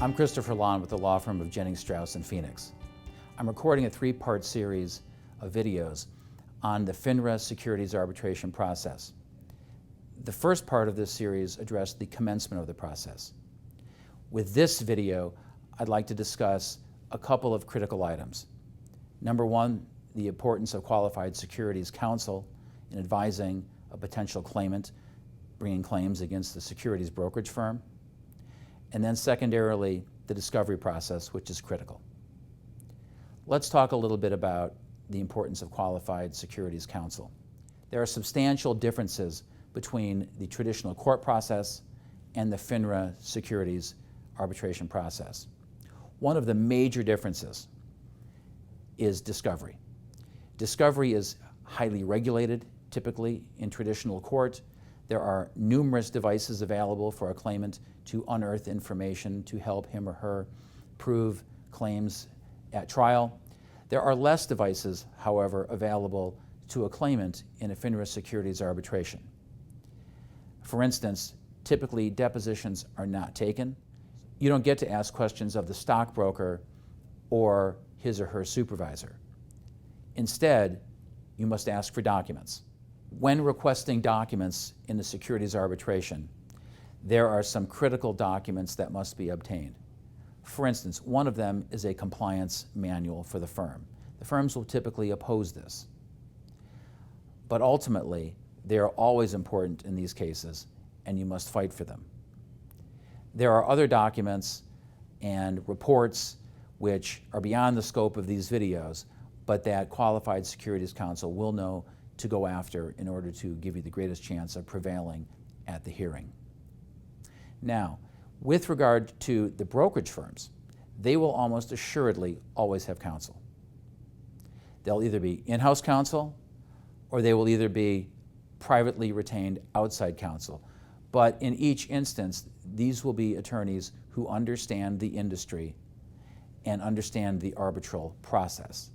I'm Christopher Lonn with the law firm of Jennings Strouss in Phoenix. I'm recording a three-part series of videos on the FINRA Securities Arbitration process. The first part of this series addressed the commencement of the process. With this video, I'd like to discuss a couple of critical items. Number one, the importance of qualified securities counsel in advising a potential claimant bringing claims against the securities brokerage firm. And then secondarily, the discovery process, which is critical. Let's talk a little bit about the importance of qualified securities counsel. There are substantial differences between the traditional court process and the FINRA securities arbitration process. One of the major differences is discovery. Discovery is highly regulated, typically in traditional court. There are numerous devices available for a claimant to unearth information to help him or her prove claims at trial. There are less devices, however, available to a claimant in a FINRA securities arbitration. For instance, typically depositions are not taken. You don't get to ask questions of the stockbroker or his or her supervisor. Instead, you must ask for documents. When requesting documents in the securities arbitration, there are some critical documents that must be obtained. For instance, one of them is a compliance manual for the firm. The firms will typically oppose this. But ultimately, they are always important in these cases, and you must fight for them. There are other documents and reports which are beyond the scope of these videos, but that qualified securities counsel will know to go after in order to give you the greatest chance of prevailing at the hearing. Now, with regard to the brokerage firms, they will almost assuredly always have counsel. They'll either be in-house counsel or they will either be privately retained outside counsel. But in each instance, these will be attorneys who understand the industry and understand the arbitral process.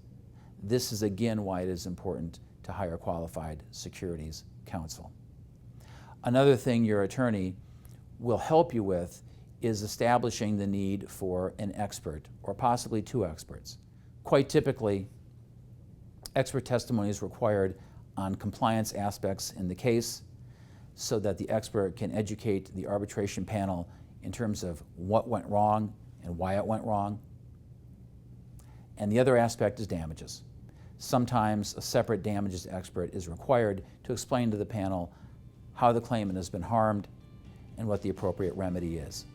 This is again why it is important to hire qualified securities counsel. Another thing your attorney will help you with is establishing the need for an expert or possibly two experts. Quite typically, expert testimony is required on compliance aspects in the case so that the expert can educate the arbitration panel in terms of what went wrong and why it went wrong. And the other aspect is damages. Sometimes a separate damages expert is required to explain to the panel how the claimant has been harmed and what the appropriate remedy is.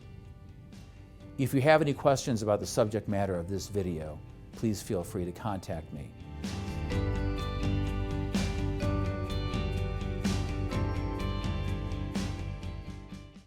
If you have any questions about the subject matter of this video, please feel free to contact me.